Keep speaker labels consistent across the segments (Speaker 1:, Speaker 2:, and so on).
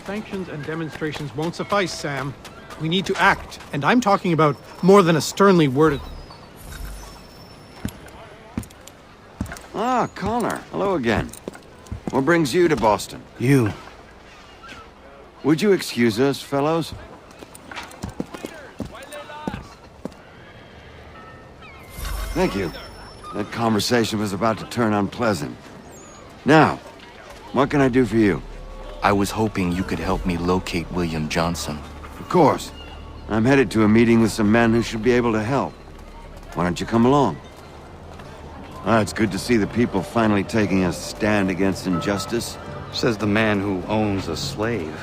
Speaker 1: Sanctions and demonstrations won't suffice, Sam. We need to act, and I'm talking about more than a sternly worded...
Speaker 2: Ah, Connor. Hello again. What brings you to Boston?
Speaker 3: You.
Speaker 2: Would you excuse us, fellows? Thank you. That conversation was about to turn unpleasant. Now, what can I do for you?
Speaker 3: I was hoping you could help me locate William Johnson.
Speaker 2: Of course. I'm headed to a meeting with some men who should be able to help. Why don't you come along? It's good to see the people finally taking a stand against injustice.
Speaker 3: Says the man who owns a slave.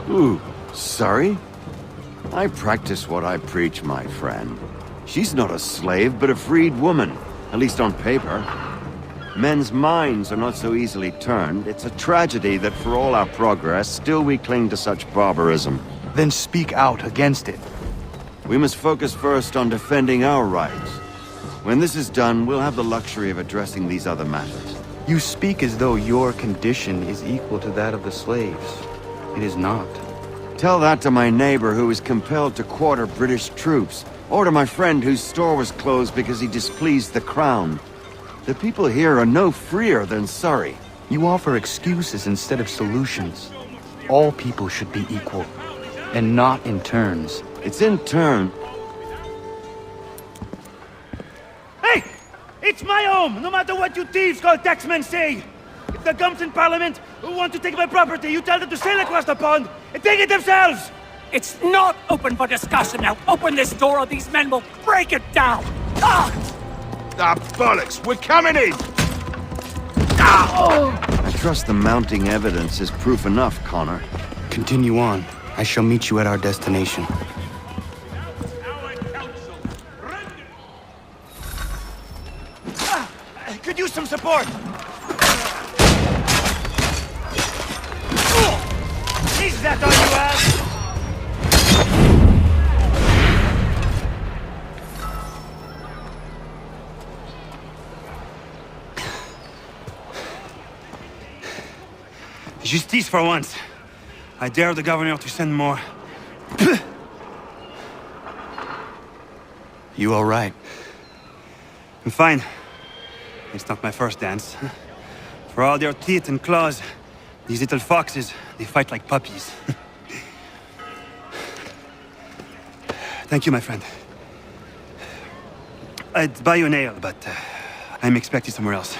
Speaker 2: Ooh, sorry? I practice what I preach, my friend. She's not a slave, but a freed woman, at least on paper. Men's minds are not so easily turned. It's a tragedy that for all our progress, still we cling to such barbarism.
Speaker 3: Then speak out against it.
Speaker 2: We must focus first on defending our rights. When this is done, we'll have the luxury of addressing these other matters.
Speaker 3: You speak as though your condition is equal to that of the slaves. It is not.
Speaker 2: Tell that to my neighbor who was compelled to quarter British troops, or to my friend whose store was closed because he displeased the crown. The people here are no freer than Surrey.
Speaker 3: You offer excuses instead of solutions. All people should be equal, and not in turns.
Speaker 2: It's in turn.
Speaker 4: Hey! It's my home, no matter what you thieves called taxmen say! If the gums in Parliament who want to take my property, you tell them to sail across the pond and take it themselves!
Speaker 5: It's not open for discussion now. Open this door or these men will break it down. Ah!
Speaker 6: Ah, bollocks! We're coming in!
Speaker 2: I trust the mounting evidence is proof enough, Connor.
Speaker 3: Continue on. I shall meet you at our destination.
Speaker 4: Could use some support! Is that all you have? Justice for once. I dare the governor to send more.
Speaker 3: You all right?
Speaker 4: I'm fine. It's not my first dance. For all their teeth and claws, these little foxes, they fight like puppies. Thank you, my friend. I'd buy you an ale, but I'm expected somewhere else.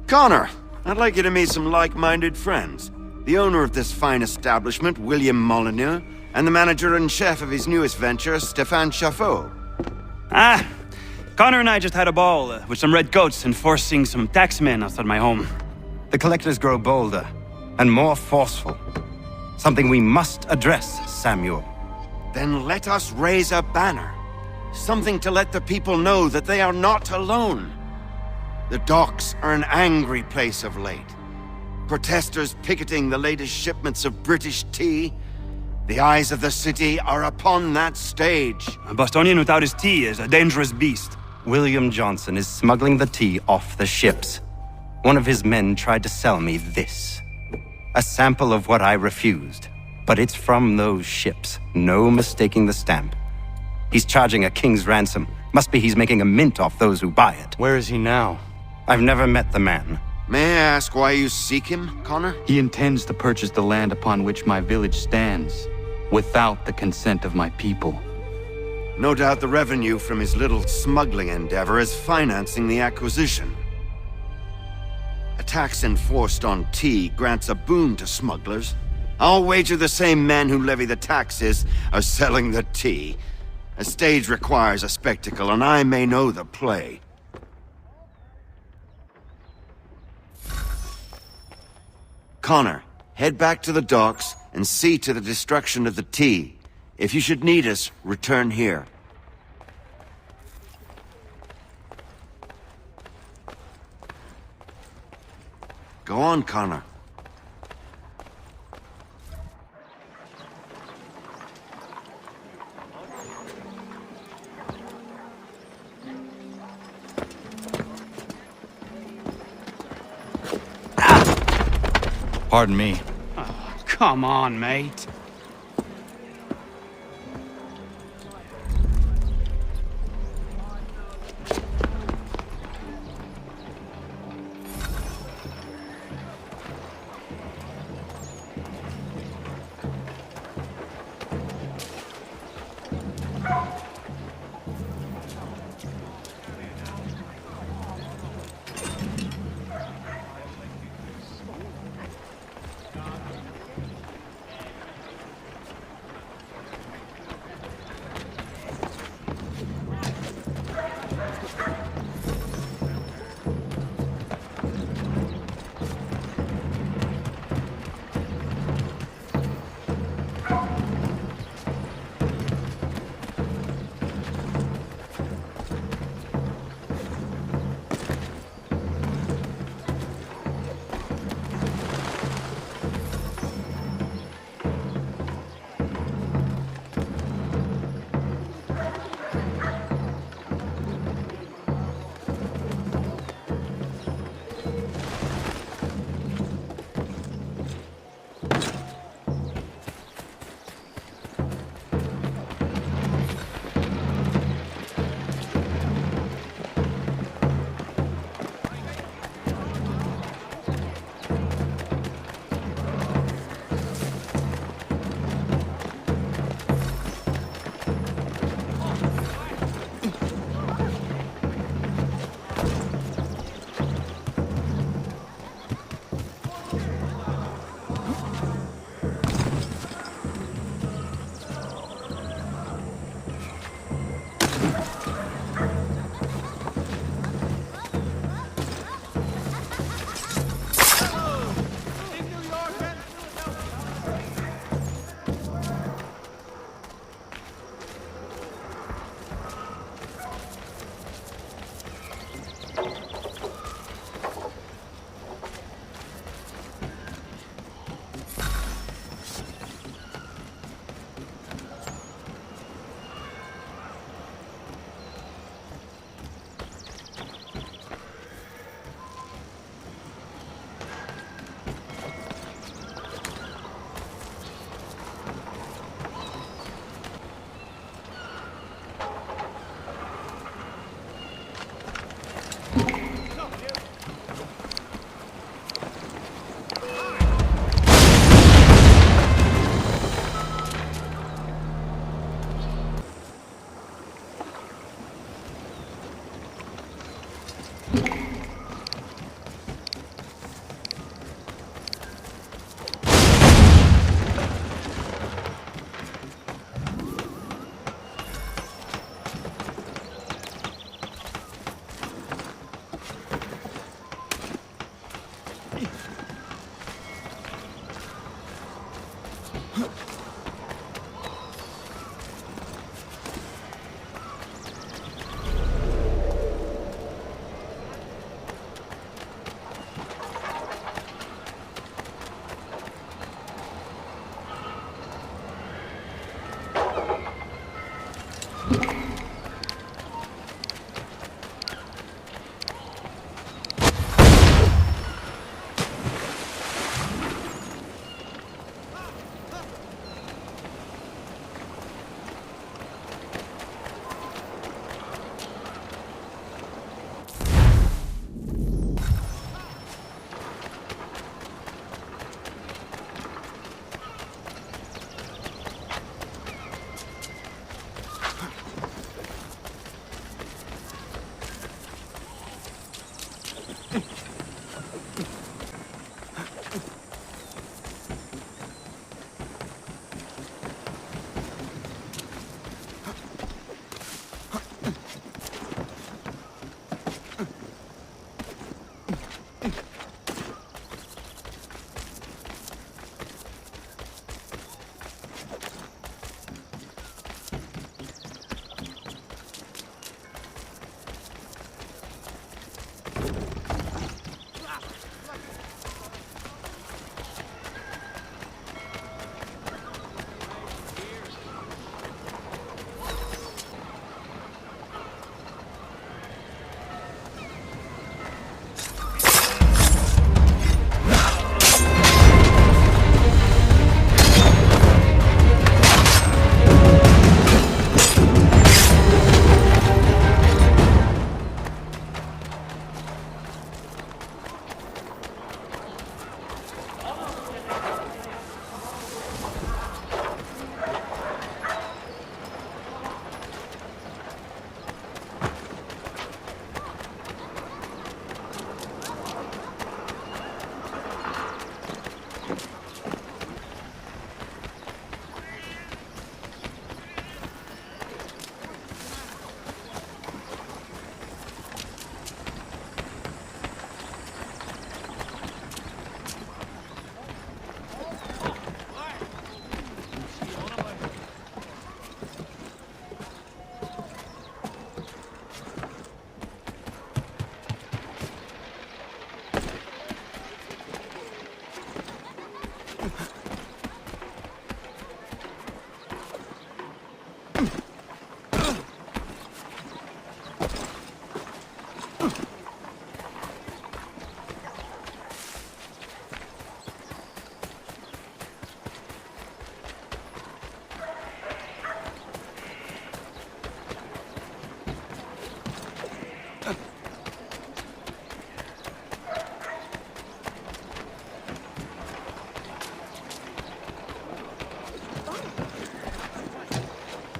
Speaker 2: Connor, I'd like you to meet some like-minded friends. The owner of this fine establishment, William Molyneux, and the manager and chef of his newest venture, Stéphane Chaffeau.
Speaker 4: Ah, Connor and I just had a ball with some red coats enforcing some taxmen outside my home.
Speaker 7: The collectors grow bolder and more forceful. Something we must address, Samuel.
Speaker 2: Then let us raise a banner. Something to let the people know that they are not alone. The docks are an angry place of late. Protesters picketing the latest shipments of British tea. The eyes of the city are upon that stage.
Speaker 7: A Bostonian without his tea is a dangerous beast.
Speaker 3: William Johnson is smuggling the tea off the ships. One of his men tried to sell me this. A sample of what I refused. But it's from those ships. No mistaking the stamp. He's charging a king's ransom. Must be he's making a mint off those who buy it. Where is he now? I've never met the man.
Speaker 2: May I ask why you seek him, Connor?
Speaker 3: He intends to purchase the land upon which my village stands, without the consent of my people.
Speaker 2: No doubt the revenue from his little smuggling endeavor is financing the acquisition. A tax enforced on tea grants a boon to smugglers. I'll wager the same men who levy the taxes are selling the tea. A stage requires a spectacle, and I may know the play. Connor, head back to the docks and see to the destruction of the tea. If you should need us, return here. Go on, Connor.
Speaker 3: Pardon me.
Speaker 5: Come on, mate.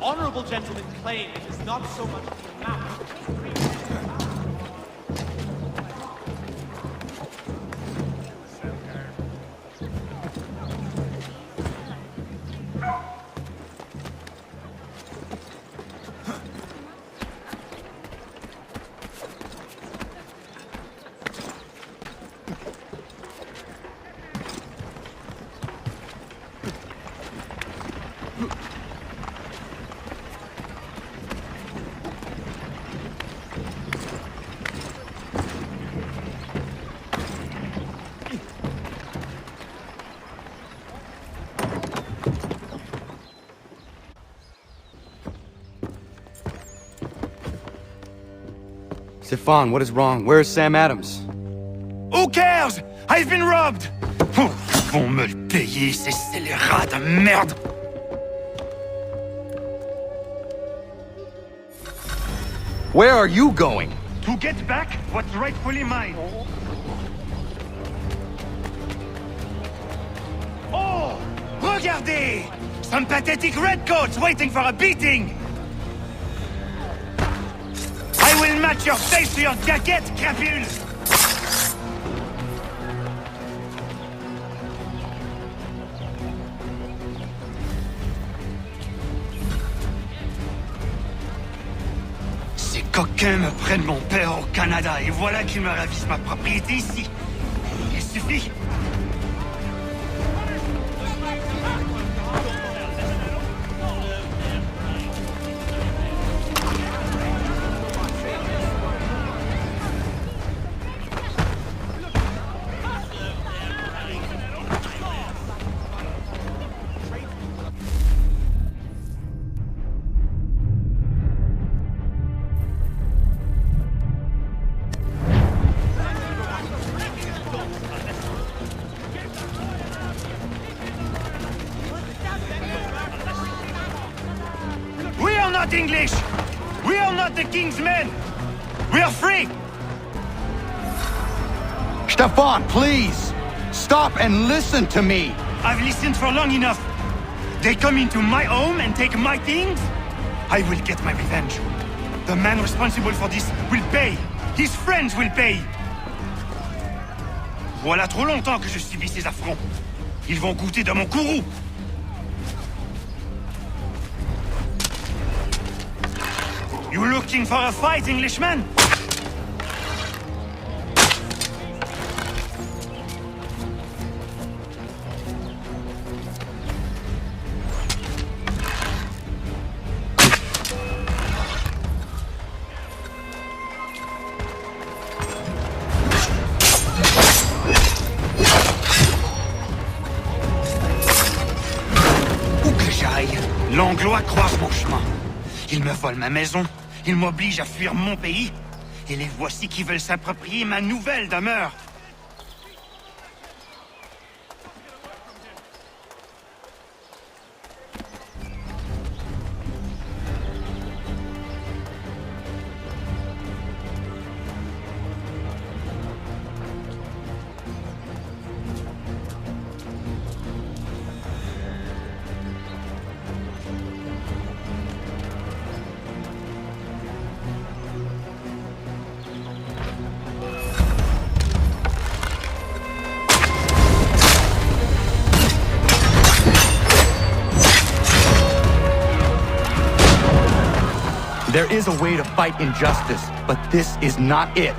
Speaker 8: honorable gentlemen claim it is not so much the amount.
Speaker 3: Stefan, what is wrong? Where is Sam Adams?
Speaker 7: Who cares? I've been robbed! Oh, ils vont me le payer, ces scélérats de merde!
Speaker 3: Where are you going?
Speaker 7: To get back what's rightfully mine. Oh! Regardez! Some pathetic redcoats waiting for a beating! I will match your face to your jacket, crapule! Ces coquins me prennent mon père au Canada et voilà qu'ils me ravissent ma propriété ici. Il suffit. We are not English! We are not the king's men! We are free!
Speaker 3: Stefan, please! Stop and listen to me!
Speaker 7: I've listened for long enough. They come into my home and take my things? I will get my revenge. The man responsible for this will pay. His friends will pay. Voilà trop longtemps que je subis ces affronts. Ils vont goûter de mon courroux. You looking for a fight, Englishman? Où que j'aille, l'Anglois croise mon chemin. Ils me volent ma maison, ils m'obligent à fuir mon pays, et les voici qui veulent s'approprier ma nouvelle demeure.
Speaker 3: There is a way to fight injustice, but this is not it.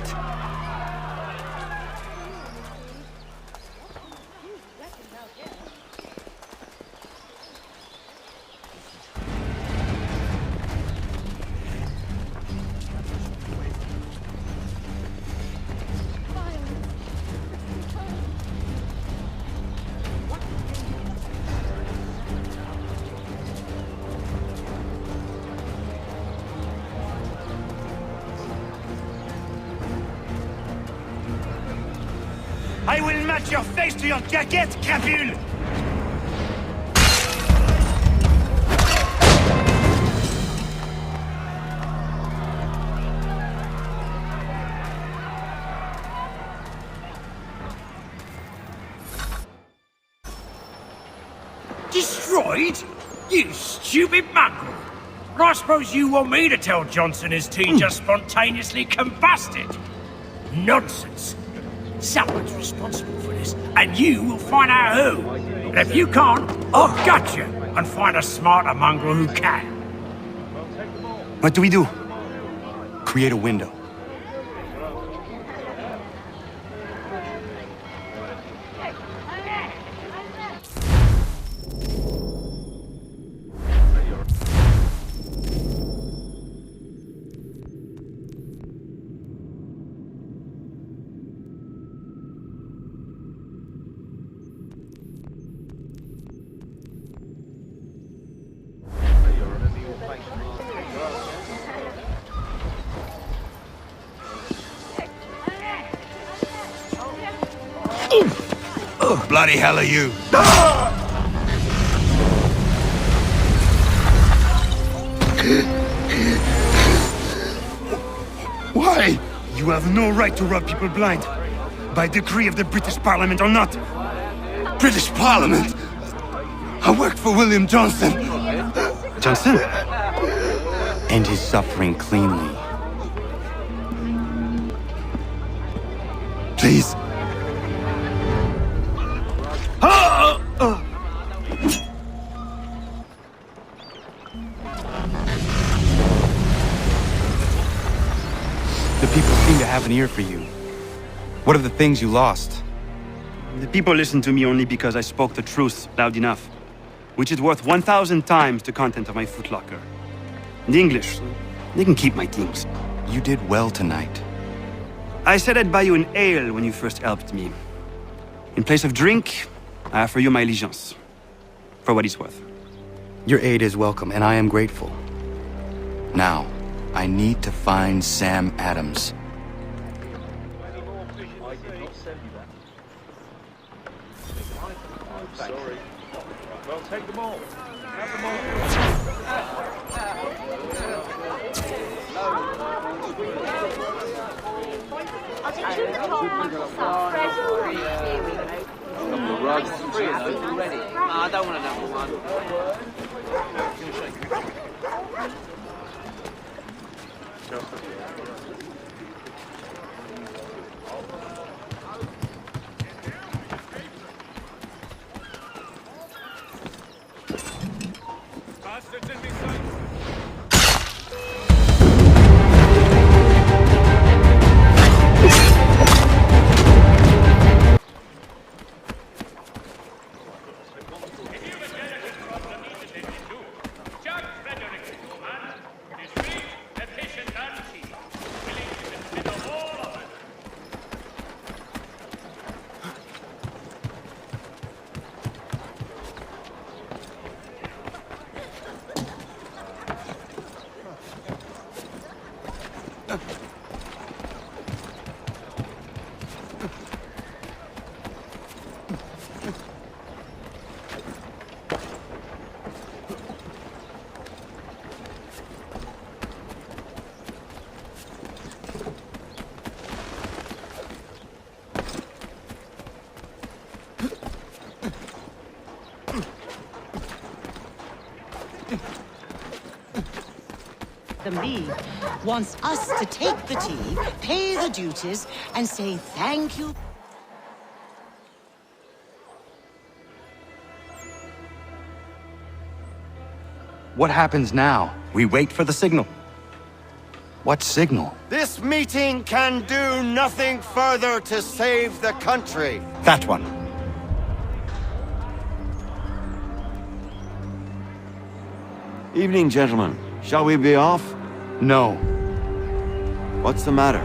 Speaker 7: I will match your face to your jacket, crapule!
Speaker 5: Destroyed? You stupid mongrel! I suppose you want me to tell Johnson his tea just spontaneously combusted? Nonsense. Someone's responsible for this, and you will find out who. And if you can't, I'll gut you and find a smarter mongrel who can.
Speaker 3: What do we do? Create a window.
Speaker 7: Bloody hell are you?
Speaker 6: Why?
Speaker 7: You have no right to rob people blind. By decree of the British Parliament or not.
Speaker 6: British Parliament? I work for William Johnson.
Speaker 3: Johnson? End his suffering cleanly.
Speaker 6: Please.
Speaker 3: The people seem to have an ear for you. What are the things you lost?
Speaker 7: The people listen to me only because I spoke the truth loud enough, which is worth 1,000 times the content of my footlocker. The English, they can keep my things.
Speaker 3: You did well tonight.
Speaker 7: I said I'd buy you an ale when you first helped me. In place of drink, I offer you my allegiance. For what it's worth.
Speaker 3: Your aid is welcome, and I am grateful. Now, I need to find Sam Adams.
Speaker 6: Well, take them all. Have them all.
Speaker 8: I don't want another one.
Speaker 6: Bastards in me sight.
Speaker 9: The League wants us to take the tea, pay the duties, and say thank you.
Speaker 3: What happens now? We wait for the signal. What signal?
Speaker 2: This meeting can do nothing further to save the country.
Speaker 3: That one.
Speaker 2: Evening, gentlemen. Shall we be off?
Speaker 3: No.
Speaker 2: What's the matter?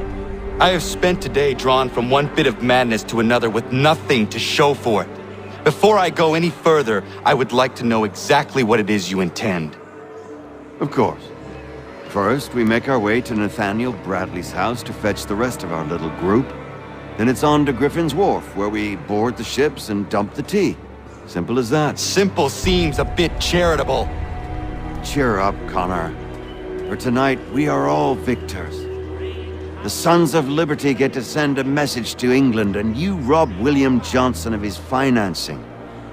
Speaker 3: I have spent today drawn from one bit of madness to another with nothing to show for it. Before I go any further, I would like to know exactly what it is you intend.
Speaker 2: Of course. First, we make our way to Nathaniel Bradley's house to fetch the rest of our little group. Then it's on to Griffin's Wharf, where we board the ships and dump the tea. Simple as that.
Speaker 3: Simple seems a bit charitable.
Speaker 2: Cheer up, Connor. For tonight, we are all victors. The Sons of Liberty get to send a message to England, and you rob William Johnson of his financing.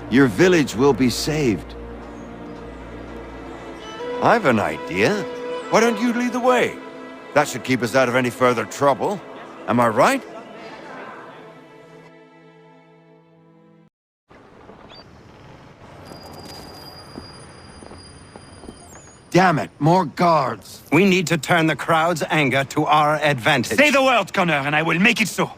Speaker 2: Your village will be saved. I've an idea. Why don't you lead the way? That should keep us out of any further trouble. Am I right? Damn it, more guards.
Speaker 3: We need to turn the crowd's anger to our advantage.
Speaker 7: Say the word, Connor, and I will make it so.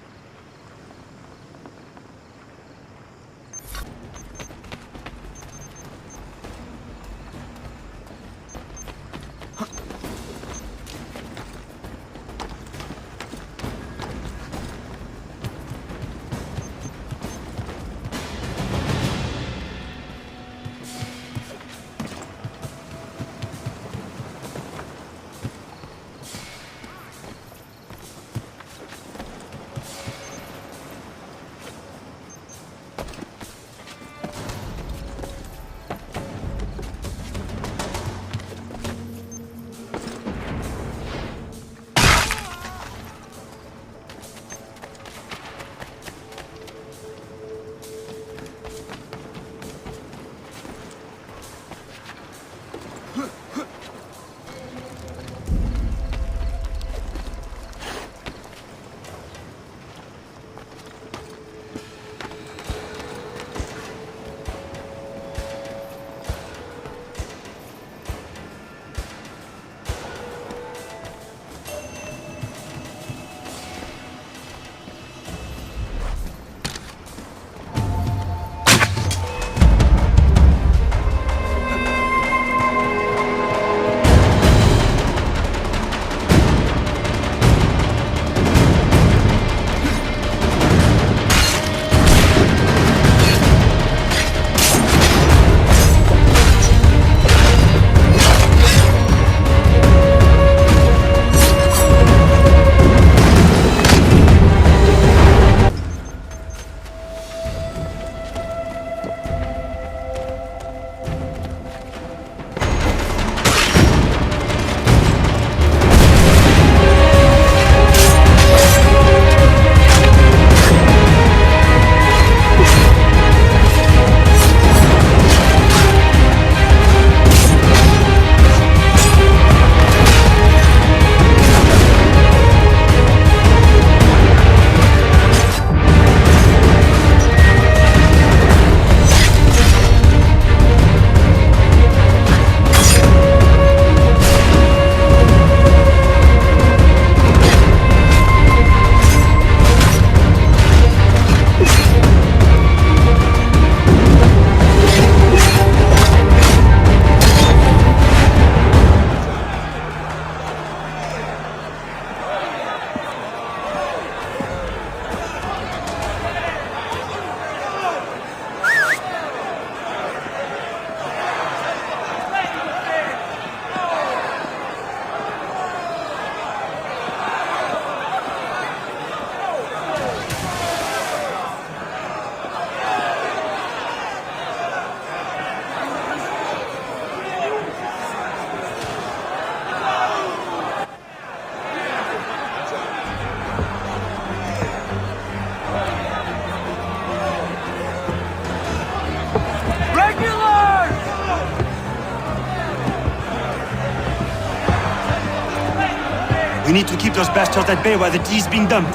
Speaker 7: We need to keep those bastards at bay while the tea's being dumped.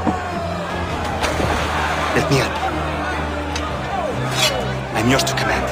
Speaker 7: Let me help. I'm yours to command.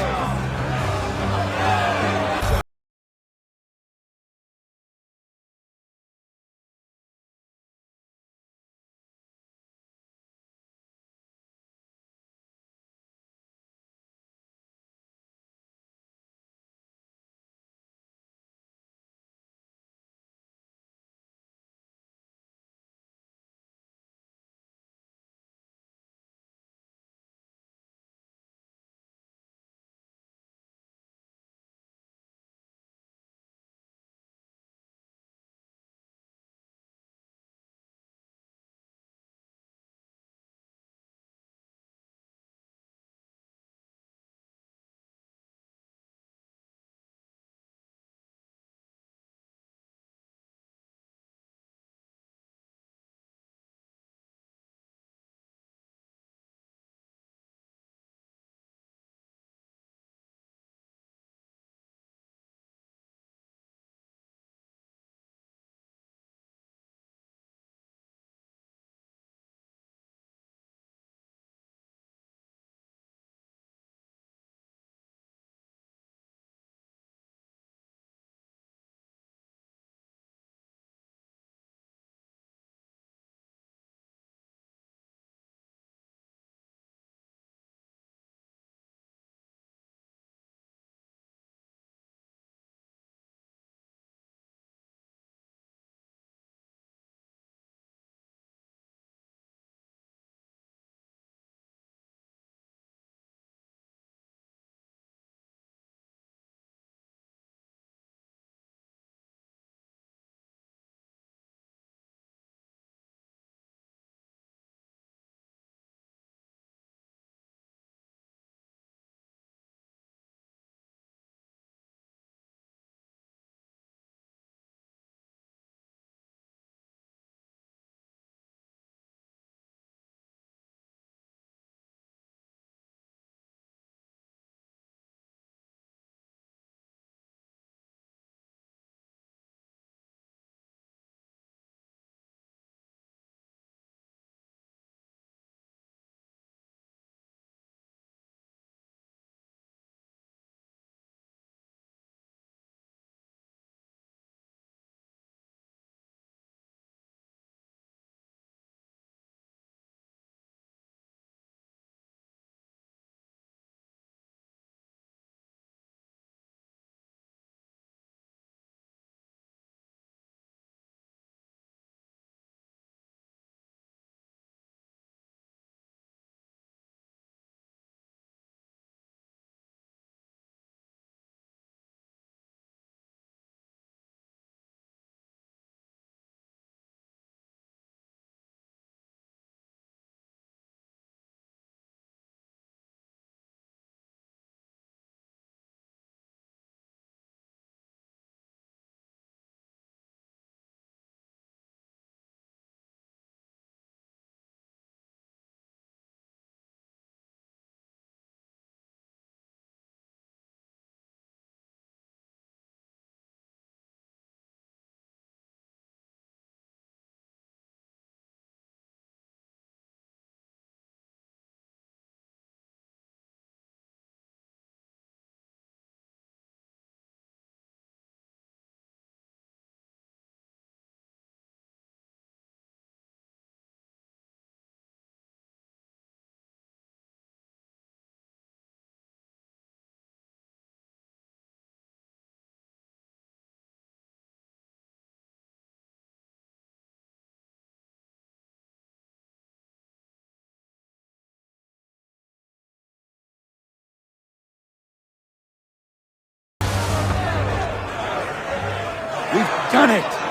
Speaker 1: done it!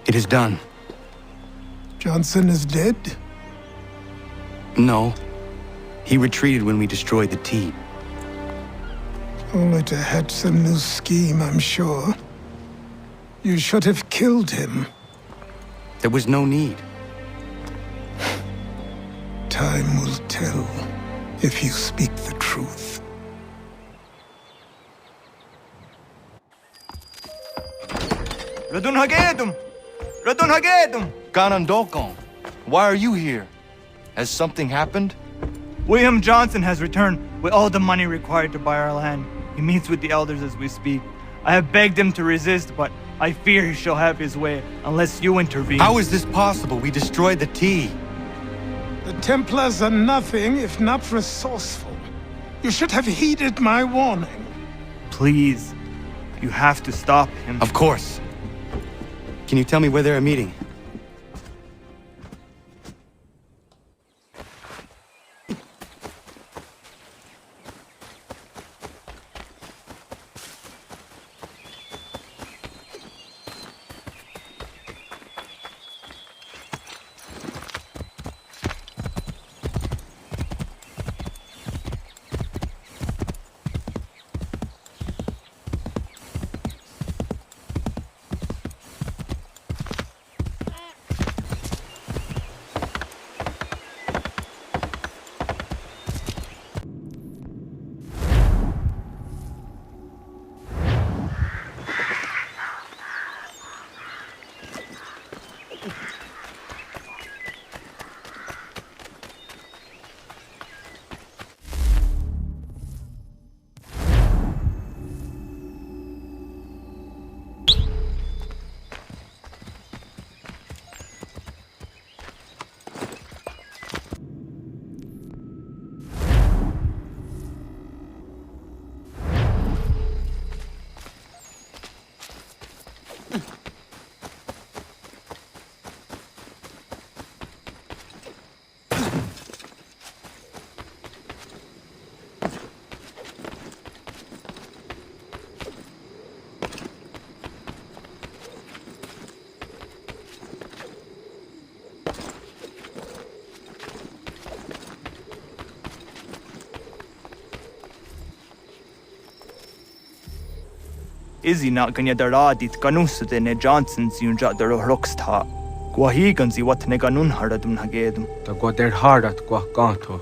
Speaker 3: It is done.
Speaker 10: Johnson is dead?
Speaker 3: No. He retreated when we destroyed the tea.
Speaker 10: Only to hatch some new scheme, I'm sure. You should have killed him.
Speaker 3: There was no need.
Speaker 10: Time will tell if you speak the truth.
Speaker 11: Radun Hagedum! Radun Hagedum! Ganandokon, why are you here? Has something happened?
Speaker 12: William Johnson has returned with all the money required to buy our land. He meets with the elders as we speak. I have begged him to resist, but I fear he shall have his way unless you intervene.
Speaker 3: How is this possible? We destroyed the tea.
Speaker 10: The Templars are nothing if not resourceful. You should have heeded my warning.
Speaker 12: Please, you have to stop him.
Speaker 3: Of course. Can you tell me where they're meeting?
Speaker 12: Izzy not ganya daradit kanusute ne Johnsons yun jat daro rocksta. Guahiganzi what ne ganun haradum hagedum.
Speaker 13: Ta gwader harat gwa ganto.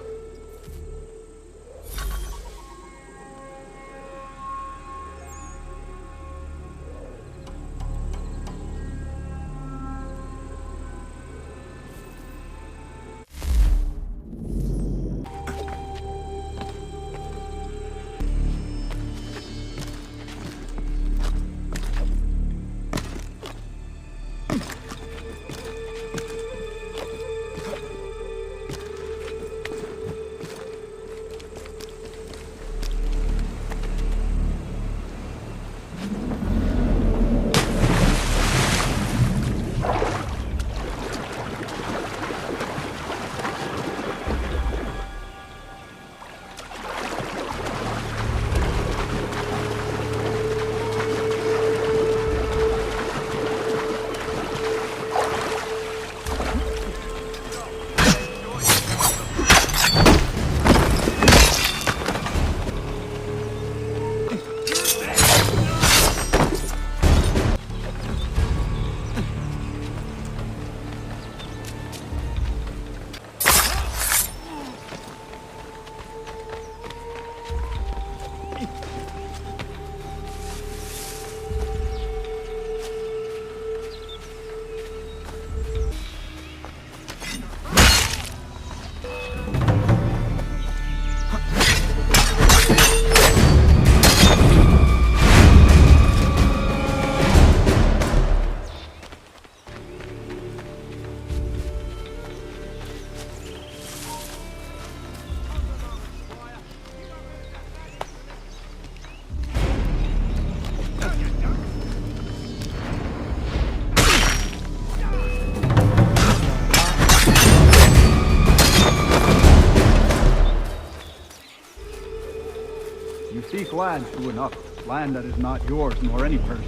Speaker 14: seek land to enough. Land that is not yours nor any person.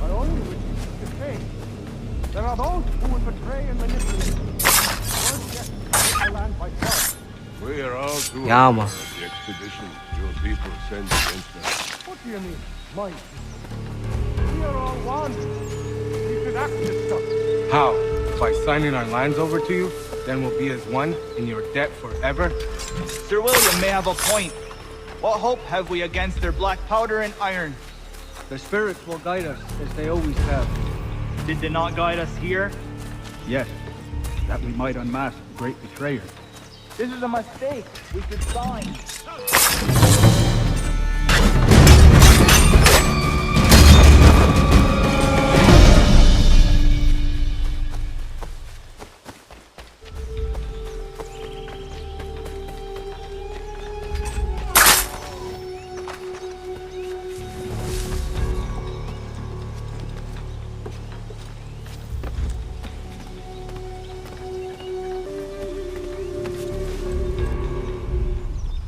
Speaker 6: I only wish to say there are those who would betray and manipulate. The land by force.
Speaker 15: We are all too
Speaker 13: Yeah,
Speaker 15: aware
Speaker 13: man.
Speaker 15: of the expedition your people send against us.
Speaker 6: What do you mean, mine? We are all one. We should act this stuff.
Speaker 13: How? By signing our lands over to you? Then we'll be as one in your debt forever?
Speaker 12: Sir William may have a point. What hope have we against their black powder and iron?
Speaker 14: The spirits will guide us, as they always have.
Speaker 12: Did they not guide us here?
Speaker 14: Yes, that we might unmask the great betrayer.
Speaker 12: This is a mistake. We could sign.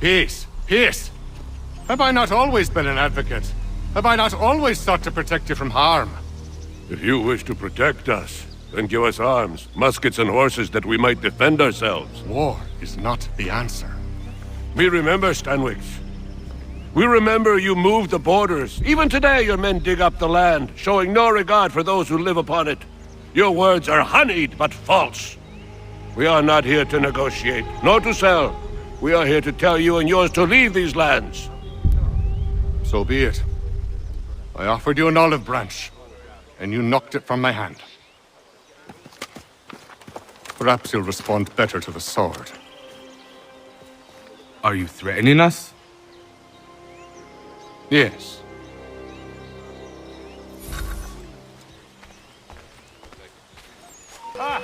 Speaker 15: Peace! Peace! Have I not always been an advocate? Have I not always sought to protect you from harm? If you wish to protect us, then give us arms, muskets and horses that we might defend ourselves. War is not the answer. We remember, Stanwix. We remember you moved the borders. Even today your men dig up the land, showing no regard for those who live upon it. Your words are honeyed, but false. We are not here to negotiate, nor to sell. We are here to tell you and yours to leave these lands. So be it. I offered you an olive branch, and you knocked it from my hand. Perhaps you'll respond better to the sword.
Speaker 13: Are you threatening us?
Speaker 15: Yes. Ah!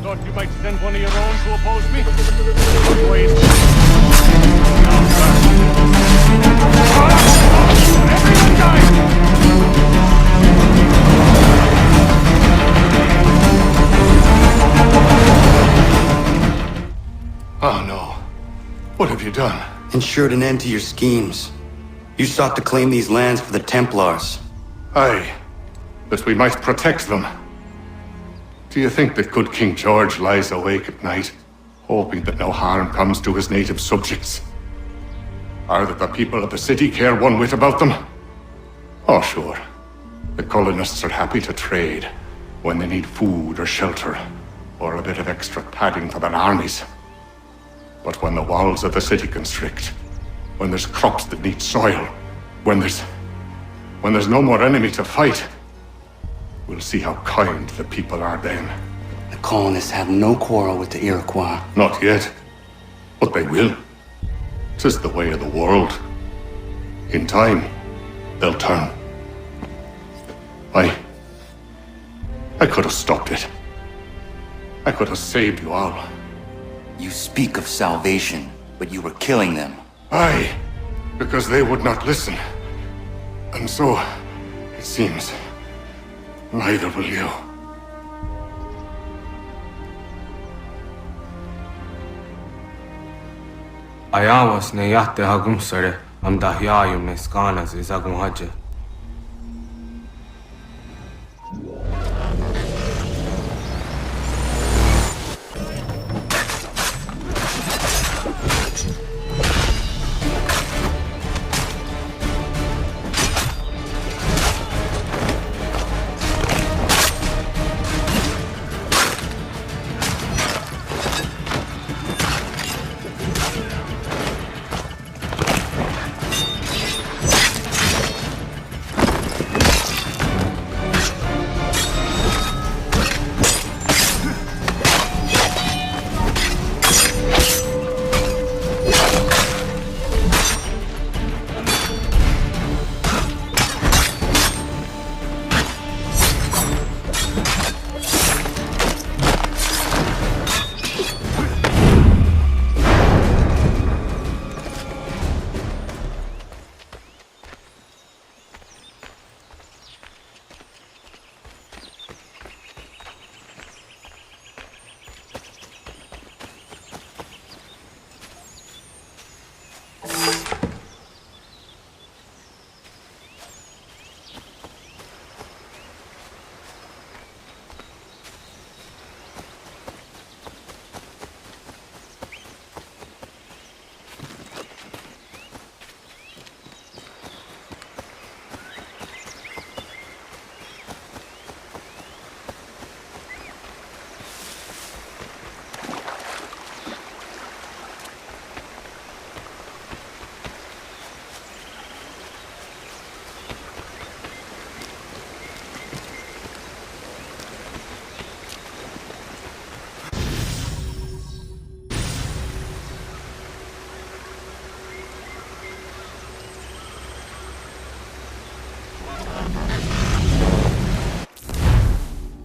Speaker 15: Thought you might send one of your own to oppose me? Wait. Everyone die! Oh no. What have you done?
Speaker 16: Ensured an end to your schemes. You sought to claim these lands for the Templars.
Speaker 15: Aye. That we might protect them. Do you think that good King George lies awake at night, hoping that no harm comes to his native subjects? Or that the people of the city care one whit about them? Oh, sure. The colonists are happy to trade when they need food or shelter, or a bit of extra padding for their armies. But when the walls of the city constrict, when there's crops that need soil, when there's no more enemy to fight, we'll see how kind the people are then.
Speaker 16: The colonists have no quarrel with the Iroquois.
Speaker 15: Not yet. But they will. 'Tis the way of the world. In time, they'll turn. I could have stopped it. I could have saved you all.
Speaker 16: You speak of salvation, but you were killing them.
Speaker 15: Aye, because they would not listen. And so, it seems, neither will you.
Speaker 13: Ayawas ne yahte hagum sare, am dahyayum ne skanas izagum haje.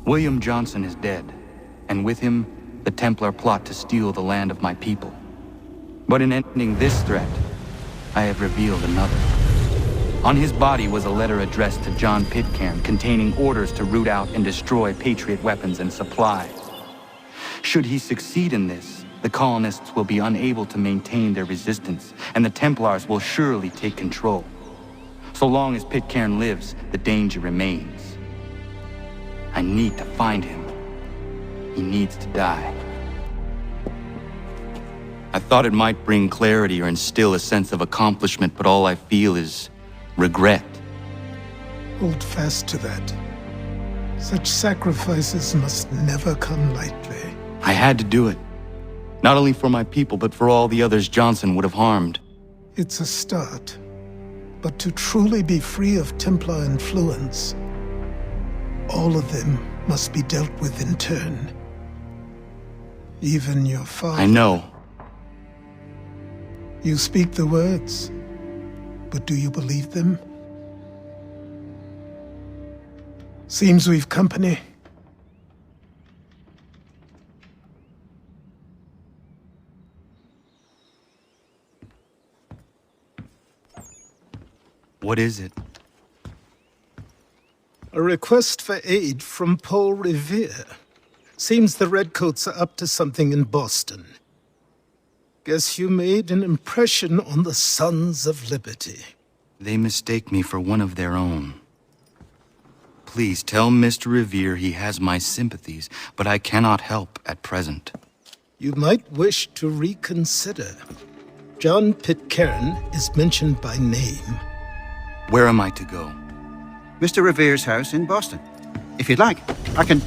Speaker 16: William Johnson is dead, and with him, the Templar plot to steal the land of my people. But in ending this threat, I have revealed another. On his body was a letter addressed to John Pitcairn containing orders to root out and destroy Patriot weapons and supplies. Should he succeed in this, the colonists will be unable to maintain their resistance, and the Templars will surely take control. So long as Pitcairn lives, the danger remains. I need to find him. He needs to die. I thought it might bring clarity or instill a sense of accomplishment, but all I feel is regret.
Speaker 10: Hold fast to that. Such sacrifices must never come lightly.
Speaker 16: I had to do it. Not only for my people, but for all the others Johnson would have harmed.
Speaker 10: It's a start. But to truly be free of Templar influence, all of them must be dealt with in turn. Even your father.
Speaker 16: I know.
Speaker 10: You speak the words, but do you believe them? Seems we've company.
Speaker 16: What is it?
Speaker 10: A request for aid from Paul Revere. Seems the Redcoats are up to something in Boston. Guess you made an impression on the Sons of Liberty.
Speaker 16: They mistake me for one of their own. Please tell Mr. Revere he has my sympathies, but I cannot help at present.
Speaker 10: You might wish to reconsider. John Pitcairn is mentioned by name.
Speaker 16: Where am I to go?
Speaker 17: Mr. Revere's house in Boston. If you'd like, I can...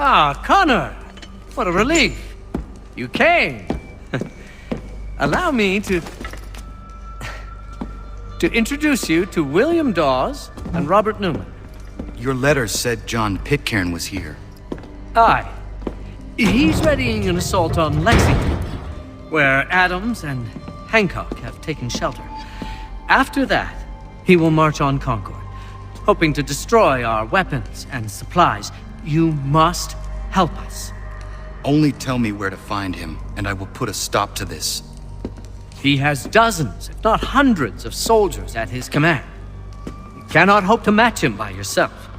Speaker 8: Ah, Connor! What a relief! You came! Allow me to introduce you to William Dawes and Robert Newman.
Speaker 16: Your letter said John Pitcairn was here.
Speaker 8: Aye. He's readying an assault on Lexington, where Adams and Hancock have taken shelter. After that, he will march on Concord, hoping to destroy our weapons and supplies. You must help us.
Speaker 16: Only tell me where to find him, and I will put a stop to this.
Speaker 8: He has dozens, if not hundreds, of soldiers at his command. You cannot hope to match him by yourself.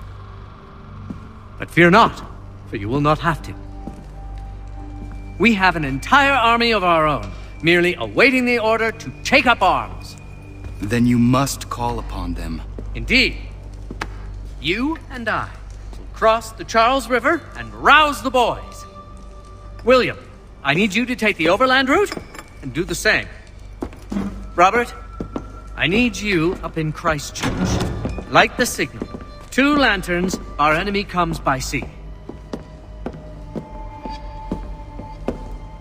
Speaker 8: But fear not, for you will not have to. We have an entire army of our own, merely awaiting the order to take up arms.
Speaker 16: Then you must call upon them.
Speaker 8: Indeed. You and I will cross the Charles River and rouse the boys. William, I need you to take the overland route and do the same. Robert, I need you up in Christchurch. Light the signal. 2 lanterns, our enemy comes by sea.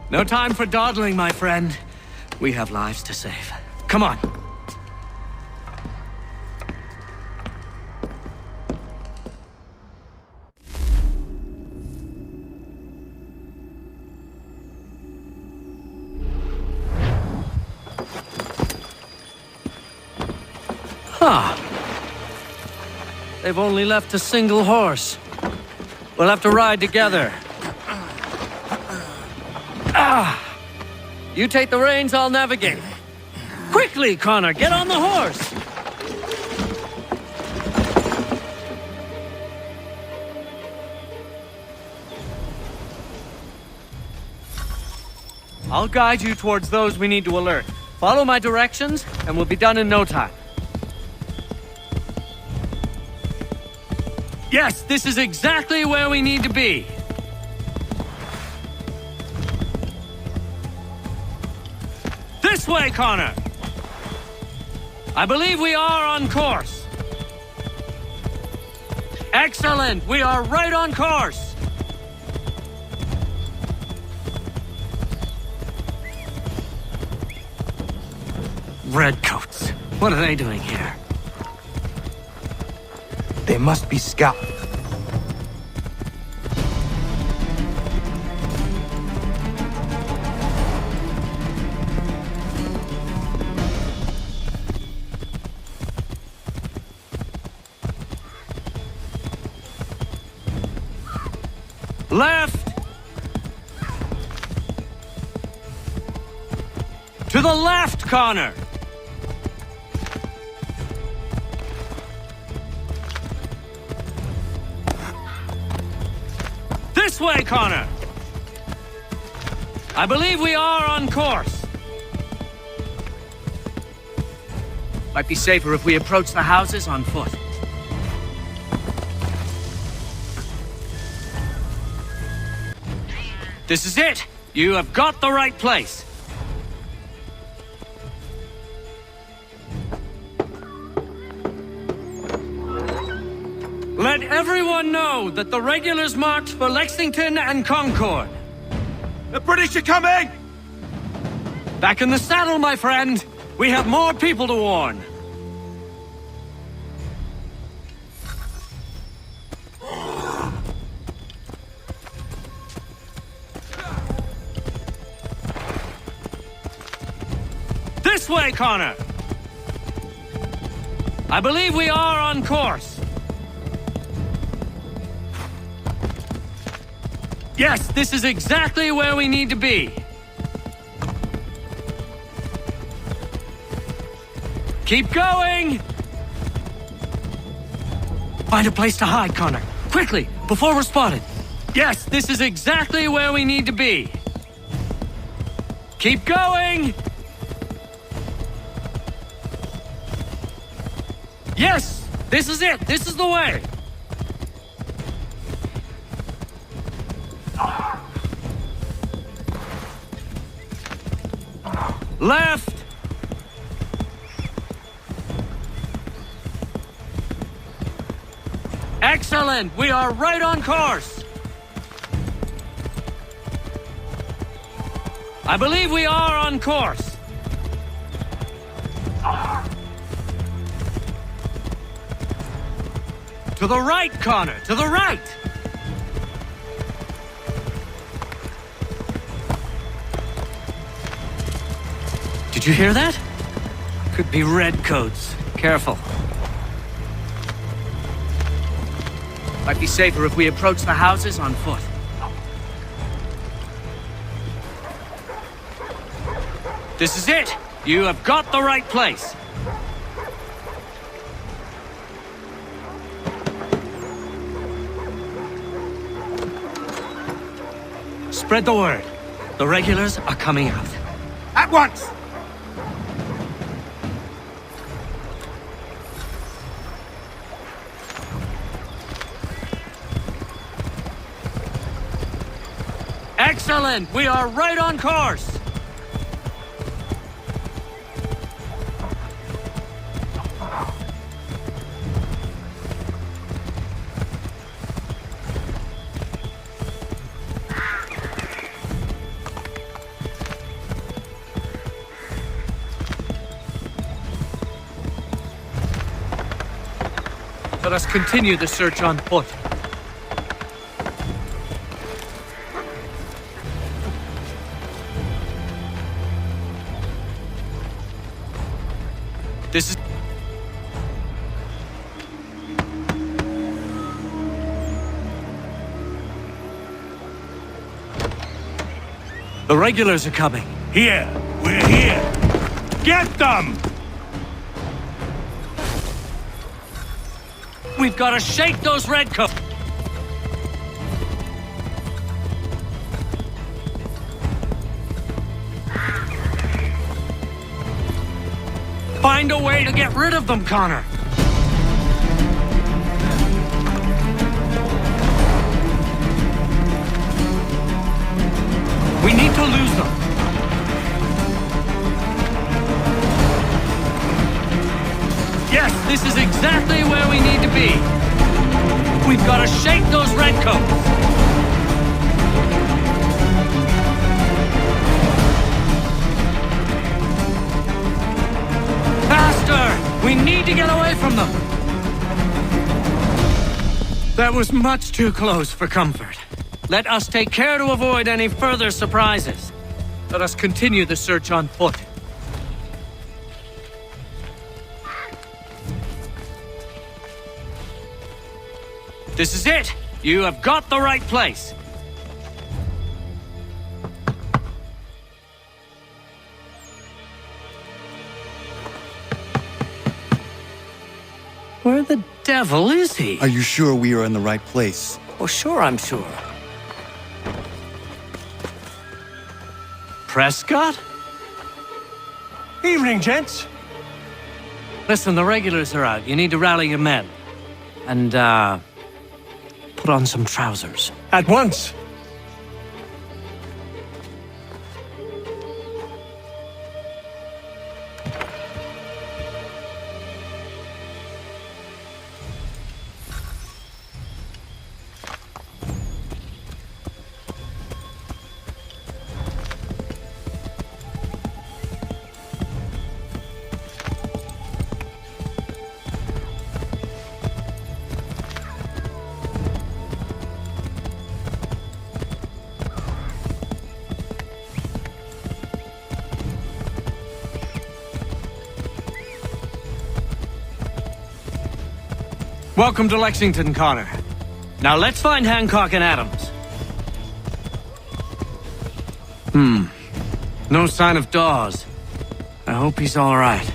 Speaker 8: No time for dawdling, my friend. We have lives to save. Come on. Huh. They've only left a single horse. We'll have to ride together. You take the reins, I'll navigate. Quickly, Connor, get on the horse! I'll guide you towards those we need to alert. Follow my directions, and we'll be done in no time. Yes, this is exactly where we need to be. This way, Connor! I believe we are on course. Excellent! We are right on course! Redcoats. What are they doing here?
Speaker 11: They must be scouts.
Speaker 8: Left! To the left, Connor! This way, Connor! I believe we are on course. Might be safer if we approach the houses on foot. This is it! You have got the right place! Let everyone know that the regulars marched for Lexington and Concord. The British are coming! Back in the saddle, my friend! We have more people to warn. This way, Connor! I believe we are on course. Yes, this is exactly where we need to be. Keep going! Find a place to hide, Connor. Quickly, before we're spotted. Yes, this is exactly where we need to be. Keep going! Yes! This is it! This is the way! Left! Excellent! We are right on course! I believe we are on course. To the right, Connor! To the right! Did you hear that? Could be redcoats. Careful. Might be safer if we approach the houses on foot. This is it! You have got the right place. Spread the word. The regulars are coming out.
Speaker 5: At once!
Speaker 8: Excellent! We are right on course! Let us continue the search on foot. This is... The regulars are coming.
Speaker 5: Here! We're here! Get them!
Speaker 8: We've got to shake those redcoats! Find a way to get rid of them, Connor! We need to lose them. Yes, this is exactly where we need to be. We've got to shake those redcoats. Faster! We need to get away from them. That was much too close for comfort. Let us take care to avoid any further surprises. Let us continue the search on foot. This is it! You have got the right place! Where the devil is he?
Speaker 18: Are you sure we are in the right place?
Speaker 8: Oh, sure, I'm sure. Prescott?
Speaker 5: Evening, gents.
Speaker 8: Listen, the regulars are out. You need to rally your men. And, put on some trousers.
Speaker 5: At once.
Speaker 8: Welcome to Lexington, Connor. Now let's find Hancock and Adams. No sign of Dawes. I hope he's all right.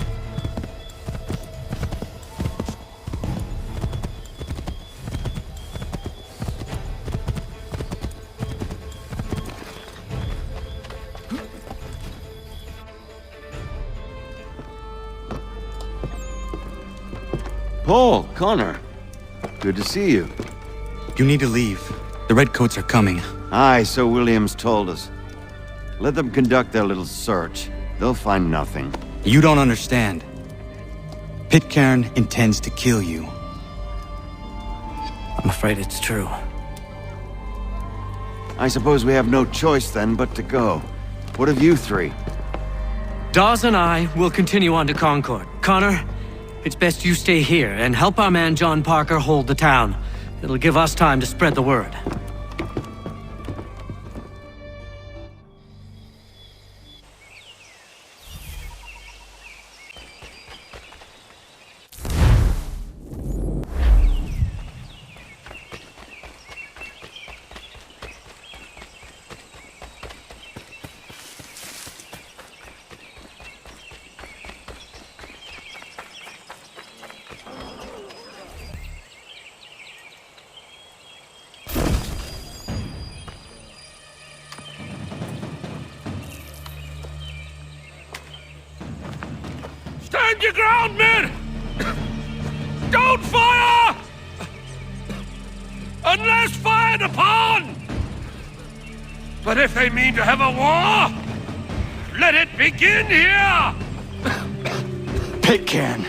Speaker 2: Paul, Connor. Good to see you.
Speaker 18: You need to leave. The Redcoats are coming.
Speaker 2: Aye, so Williams told us. Let them conduct their little search. They'll find nothing.
Speaker 18: You don't understand. Pitcairn intends to kill you.
Speaker 8: I'm afraid it's true.
Speaker 2: I suppose we have no choice then but to go. What of you three?
Speaker 8: Dawes and I will continue on to Concord. Connor, it's best you stay here and help our man John Parker hold the town. It'll give us time to spread the word.
Speaker 15: Stand your ground, men! Don't fire! Unless fired upon! But if they mean to have a war, let it begin here!
Speaker 18: Pitcairn!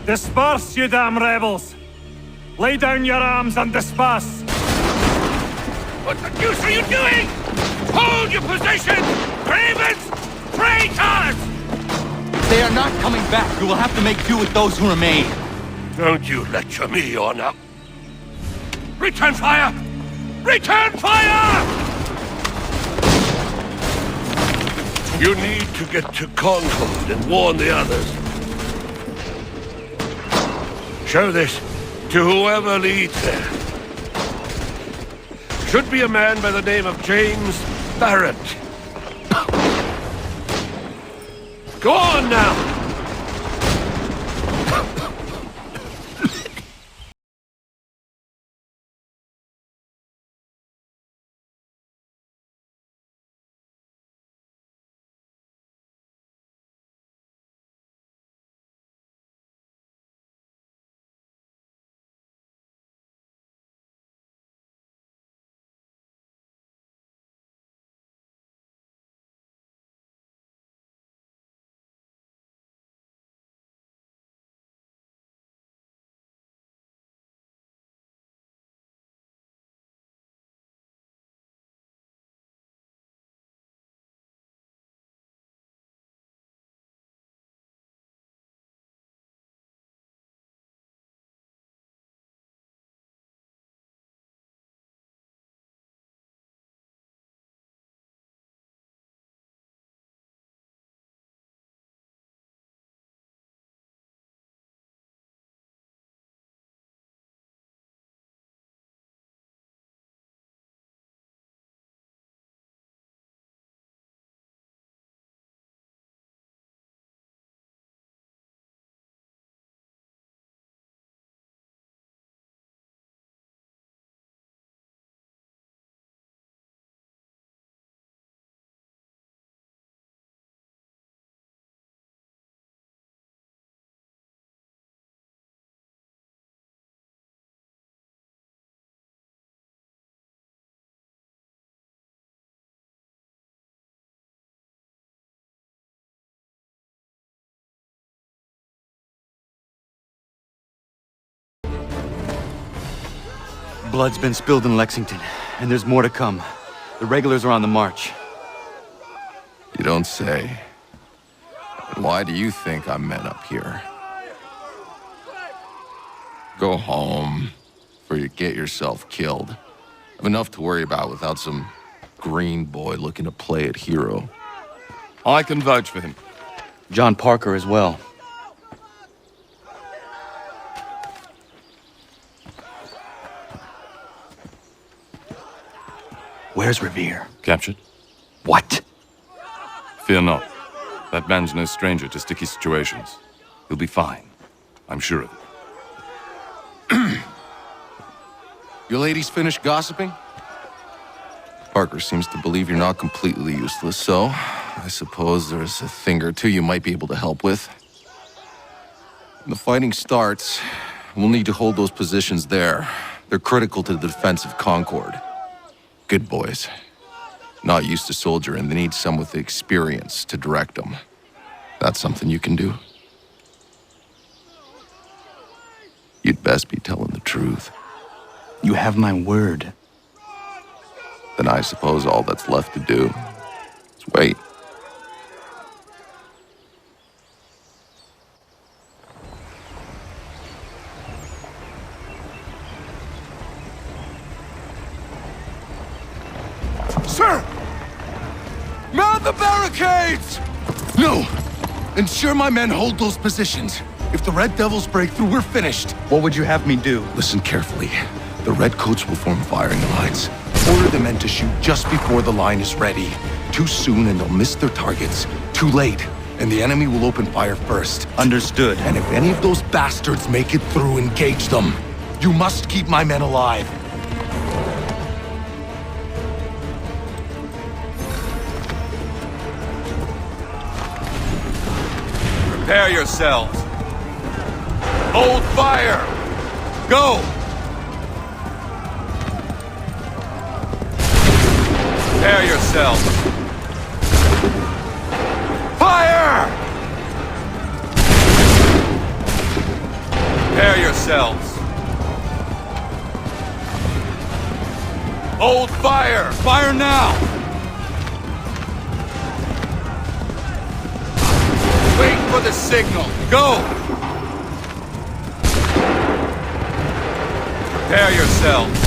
Speaker 12: Disperse, you damn rebels! Lay down your arms and disperse!
Speaker 15: What the deuce are you doing? Hold your position! Cravens! Traitors!
Speaker 18: They are not coming back. You will have to make do with those who remain.
Speaker 15: Don't you lecture me on now. Return fire! Return fire! You need to get to Concord and warn the others. Show this to whoever leads there. Should be a man by the name of James Barrett. Go on now!
Speaker 18: Blood's been spilled in Lexington, and there's more to come. The regulars are on the march.
Speaker 19: You don't say. Why do you think I'm men up here? Go home, before you get yourself killed. I've enough to worry about without some green boy looking to play at hero.
Speaker 11: I can vouch for him.
Speaker 18: John Parker as well. Where's Revere?
Speaker 19: Captured?
Speaker 18: What?
Speaker 19: Fear not. That man's no stranger to sticky situations. He'll be fine. I'm sure of it. You ladies finished gossiping? Parker seems to believe you're not completely useless, so I suppose there's a thing or two you might be able to help with. When the fighting starts, we'll need to hold those positions there. They're critical to the defense of Concord. Good boys. Not used to soldiering, they need some with the experience to direct them. That's something you can do? You'd best be telling the truth.
Speaker 18: You have my word.
Speaker 19: Then I suppose all that's left to do is wait.
Speaker 11: Sir! Mount the barricades!
Speaker 19: No! Ensure my men hold those positions. If the Red Devils break through, we're finished.
Speaker 18: What would you have me do?
Speaker 19: Listen carefully. The Redcoats will form firing lines. Order the men to shoot just before the line is ready. Too soon and they'll miss their targets. Too late, and the enemy will open fire first.
Speaker 18: Understood.
Speaker 19: And if any of those bastards make it through, engage them. You must keep my men alive. Prepare yourselves. Hold fire! Go! Prepare yourselves. Fire! Prepare yourselves. Hold fire! Fire now! Wait for the signal. Go! Prepare yourselves.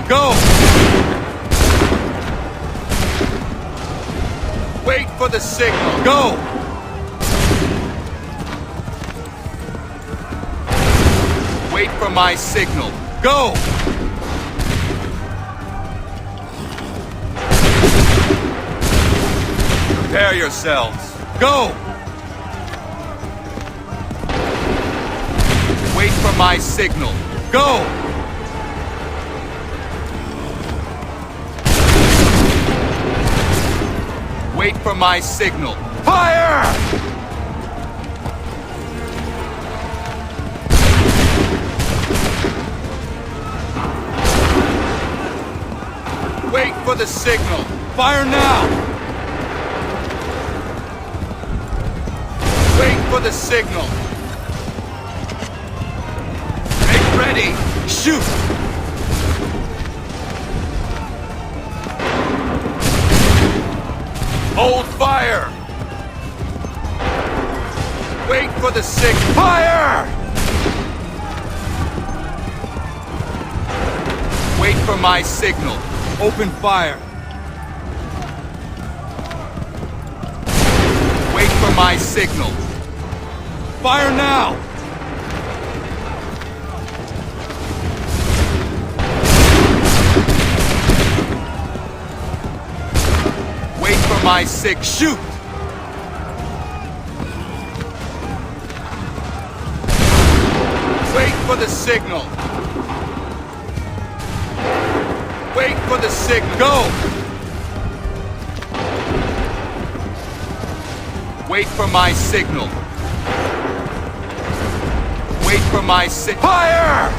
Speaker 19: Go! Wait for the signal. Go! Wait for my signal. Go! Prepare yourselves. Go! Wait for my signal. Go! Wait for my signal. Fire! Wait for the signal. Fire now! Wait for the signal. Make ready. Shoot! Hold fire! Wait for the signal. Fire! Wait for my signal. Open fire. Wait for my signal. Fire now! Wait for my shoot! Wait for the signal. Wait for the signal. Go! Wait for my signal. Wait for my fire!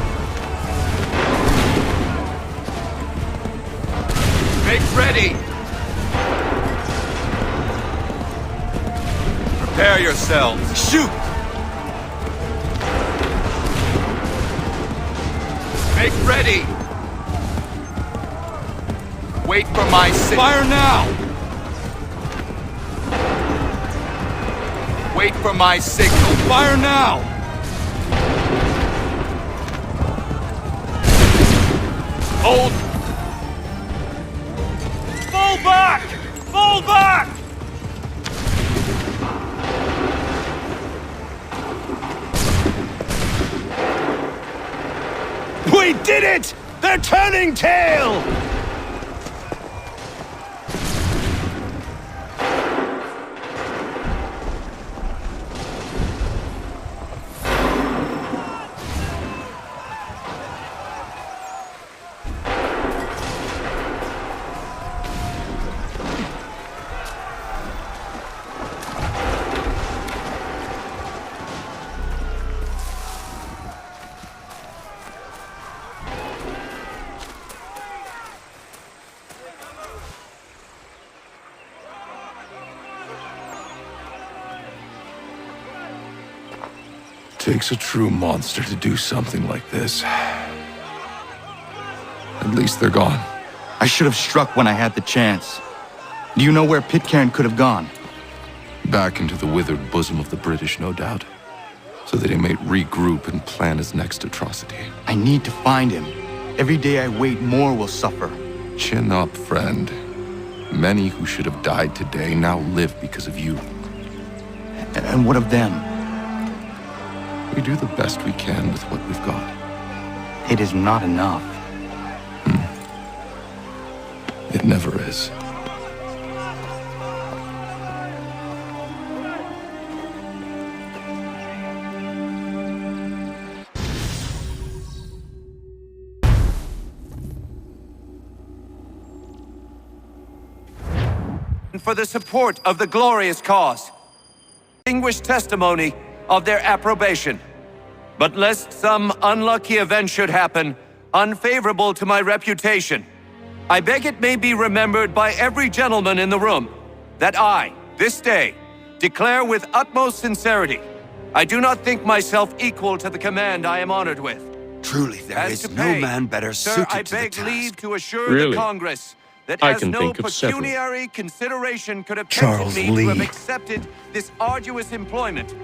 Speaker 19: Make ready! Prepare yourselves. Shoot! Make ready! Wait for my fire now! Wait for my signal. Fire now! Hold!
Speaker 4: Fall back! Fall back!
Speaker 15: We did it! They're turning tail!
Speaker 11: Takes a true monster to do something like this. At least they're gone.
Speaker 16: I should have struck when I had the chance. Do you know where Pitcairn could have gone?
Speaker 11: Back into the withered bosom of the British, no doubt. So that he may regroup and plan his next atrocity.
Speaker 16: I need to find him. Every day I wait, more will suffer.
Speaker 11: Chin up, friend. Many who should have died today now live because of you.
Speaker 16: And what of them?
Speaker 11: We do the best we can with what we've got.
Speaker 16: It is not enough.
Speaker 11: It never is.
Speaker 20: for the support of the glorious cause. Distinguished testimony of their approbation. But lest some unlucky event should happen, unfavorable to my reputation, I beg it may be remembered by every gentleman in the room that I, this day, declare with utmost sincerity, I do not think myself equal to the command I am honored with.
Speaker 2: Truly, there is no man better suited
Speaker 20: I
Speaker 2: to the
Speaker 20: beg
Speaker 2: task.
Speaker 20: leave to assure
Speaker 15: Really?
Speaker 20: the Congress that
Speaker 15: I
Speaker 20: as
Speaker 15: can
Speaker 20: no
Speaker 15: think of several.
Speaker 20: pecuniary consideration could have
Speaker 18: Charles
Speaker 20: tempted me to have
Speaker 18: Lee.
Speaker 20: accepted this arduous employment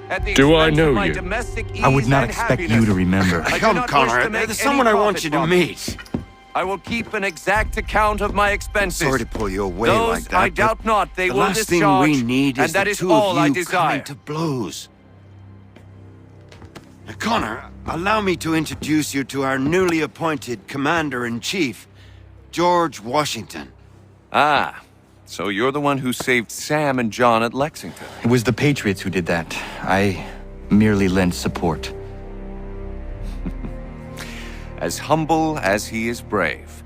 Speaker 20: at the
Speaker 15: Do I
Speaker 20: expense
Speaker 15: know
Speaker 20: of my
Speaker 15: you?
Speaker 20: domestic ease
Speaker 18: I would not
Speaker 20: and
Speaker 18: expect
Speaker 20: happiness.
Speaker 18: you to remember.
Speaker 20: I do
Speaker 2: Come,
Speaker 20: not wish
Speaker 2: Connor.
Speaker 20: to make
Speaker 2: There's
Speaker 20: any
Speaker 2: someone I want
Speaker 20: profit
Speaker 2: you to
Speaker 20: from it.
Speaker 2: meet.
Speaker 20: I will keep an exact account of my expenses.
Speaker 2: Sorry to pull you away
Speaker 20: Those
Speaker 2: like that.
Speaker 20: I
Speaker 2: but
Speaker 20: doubt not they
Speaker 2: the
Speaker 20: will
Speaker 2: last
Speaker 20: discharge,
Speaker 2: thing we need is
Speaker 20: and that
Speaker 2: the
Speaker 20: is
Speaker 2: two
Speaker 20: all
Speaker 2: of
Speaker 20: I
Speaker 2: you
Speaker 20: desire.
Speaker 2: coming to blows. Now, Connor, allow me to introduce you to our newly appointed Commander-in-Chief, George Washington.
Speaker 20: Ah, so you're the one who saved Sam and John at Lexington.
Speaker 16: It was the Patriots who did that. I merely lent support.
Speaker 20: As humble as he is brave.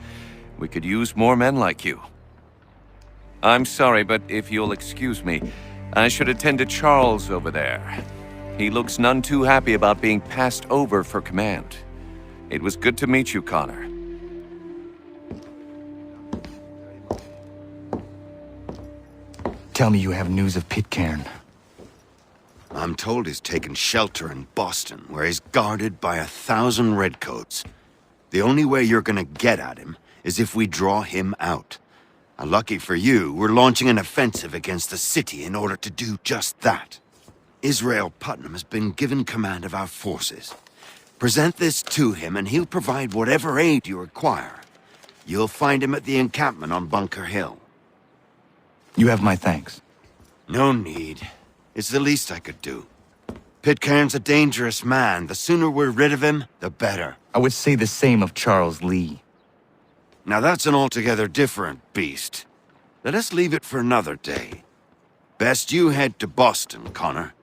Speaker 20: We could use more men like you. I'm sorry, but if you'll excuse me, I should attend to Charles over there. He looks none too happy about being passed over for command. It was good to meet you, Connor.
Speaker 16: Tell me you have news of Pitcairn.
Speaker 2: I'm told he's taken shelter in Boston, where he's guarded by 1,000 redcoats. The only way you're gonna get at him is if we draw him out. Lucky for you, we're launching an offensive against the city in order to do just that. Israel Putnam has been given command of our forces. Present this to him and he'll provide whatever aid you require. You'll find him at the encampment on Bunker Hill.
Speaker 16: You have my thanks.
Speaker 2: No need. It's the least I could do. Pitcairn's a dangerous man. The sooner we're rid of him, the better.
Speaker 16: I would say the same of Charles Lee.
Speaker 2: Now that's an altogether different beast. Let us leave it for another day. Best you head to Boston, Connor.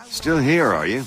Speaker 2: Still here, are you?